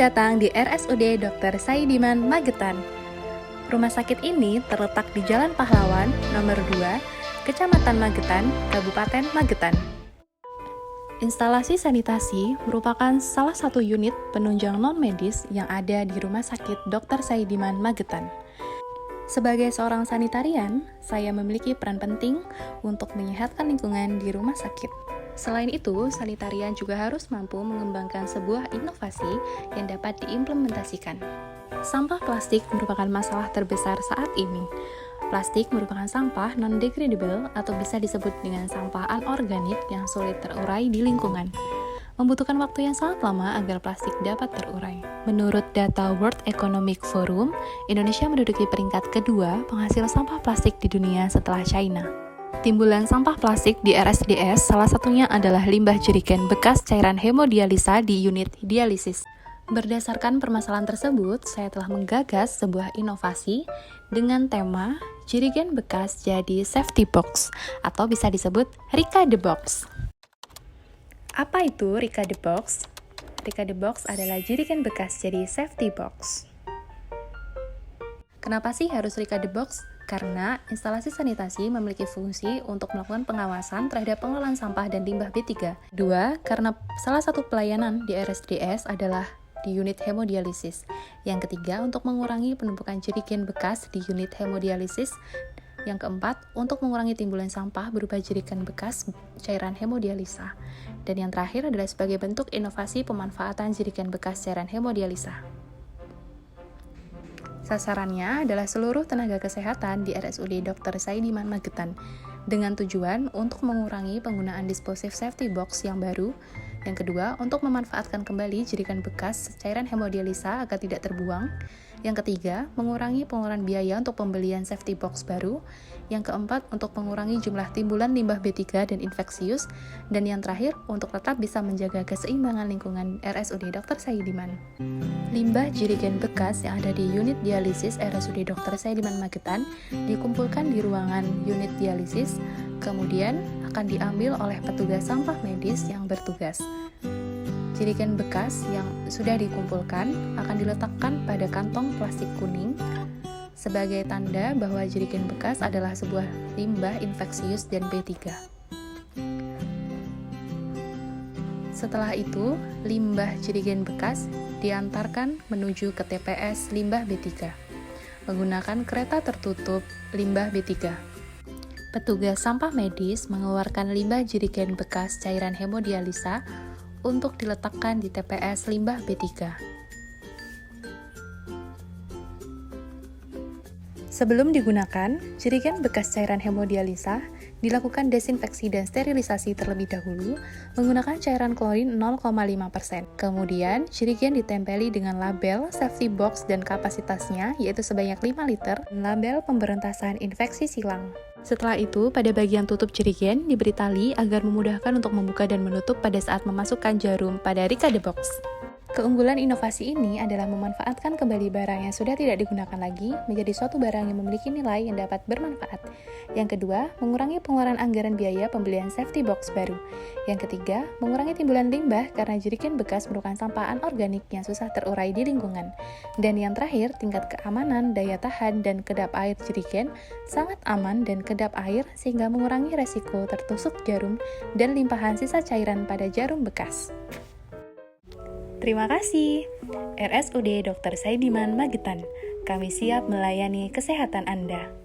datang di RSUD Dr. Saidiman, Magetan. Rumah sakit ini terletak di Jalan Pahlawan, nomor 2, Kecamatan Magetan, Kabupaten Magetan. Instalasi sanitasi merupakan salah satu unit penunjang non-medis yang ada di Rumah Sakit Dr. Saidiman, Magetan. Sebagai seorang sanitarian, saya memiliki peran penting untuk menyehatkan lingkungan di rumah sakit. Selain itu, sanitarian juga harus mampu mengembangkan sebuah inovasi yang dapat diimplementasikan. Sampah plastik merupakan masalah terbesar saat ini. Plastik merupakan sampah non-degradable atau bisa disebut dengan sampah anorganik yang sulit terurai di lingkungan. Membutuhkan waktu yang sangat lama agar plastik dapat terurai. Menurut data World Economic Forum, Indonesia menduduki peringkat kedua penghasil sampah plastik di dunia setelah China. Timbulan sampah plastik di RSDS salah satunya adalah limbah jerigen bekas cairan hemodialisa di unit dialisis. Berdasarkan permasalahan tersebut, saya telah menggagas sebuah inovasi dengan tema jerigen bekas jadi safety box atau bisa disebut Rika the Box. Apa itu Rika the Box? Rika the Box adalah jerigen bekas jadi safety box. Kenapa sih harus Rika the Box? Karena instalasi sanitasi memiliki fungsi untuk melakukan pengawasan terhadap pengelolaan sampah dan limbah B3. 2. Karena salah satu pelayanan di RSDS adalah di unit hemodialisis. Yang ketiga, untuk mengurangi penumpukan jerigen bekas di unit hemodialisis. Yang keempat, untuk mengurangi timbulan sampah berupa jerigen bekas cairan hemodialisa. Dan yang terakhir adalah sebagai bentuk inovasi pemanfaatan jerigen bekas cairan hemodialisa. Sasarannya adalah seluruh tenaga kesehatan di RSUD Dr. Saidiman, Magetan, dengan tujuan untuk mengurangi penggunaan disposif safety box yang baru. Yang kedua, untuk memanfaatkan kembali jerigen bekas cairan hemodialisa agar tidak terbuang. Yang ketiga, mengurangi pengeluaran biaya untuk pembelian safety box baru. Yang keempat, untuk mengurangi jumlah timbulan limbah B3 dan infeksius. Dan yang terakhir, untuk tetap bisa menjaga keseimbangan lingkungan RSUD Dr. Saidiman. Limbah jerigen bekas yang ada di unit dialisis RSUD Dr. Saidiman, Magetan dikumpulkan di ruangan unit dialisis, kemudian akan diambil oleh petugas sampah medis yang bertugas. Jerigen bekas yang sudah dikumpulkan akan diletakkan pada kantong plastik kuning sebagai tanda bahwa jerigen bekas adalah sebuah limbah infeksius dan B3. Setelah itu, limbah jerigen bekas diantarkan menuju ke TPS limbah B3 menggunakan kereta tertutup limbah B3. Petugas sampah medis mengeluarkan limbah jerigen bekas cairan hemodialisa untuk diletakkan di TPS limbah B3. Sebelum digunakan, jerigen bekas cairan hemodialisa dilakukan desinfeksi dan sterilisasi terlebih dahulu menggunakan cairan klorin 0,5%. Kemudian, jerigen ditempeli dengan label safety box dan kapasitasnya yaitu sebanyak 5 liter dan label pemberantasan infeksi silang. Setelah itu, pada bagian tutup jerigen diberi tali agar memudahkan untuk membuka dan menutup pada saat memasukkan jarum pada Rika the Box. Keunggulan inovasi ini adalah memanfaatkan kembali barang yang sudah tidak digunakan lagi menjadi suatu barang yang memiliki nilai yang dapat bermanfaat. Yang kedua, mengurangi pengeluaran anggaran biaya pembelian safety box baru. Yang ketiga, mengurangi timbulan limbah karena jerigen bekas merupakan sampah anorganik yang susah terurai di lingkungan. Dan yang terakhir, tingkat keamanan, daya tahan, dan kedap air jerigen sangat aman dan kedap air sehingga mengurangi resiko tertusuk jarum dan limpahan sisa cairan pada jarum bekas. Terima kasih. RSUD Dr. Saidiman, Magetan. Kami siap melayani kesehatan Anda.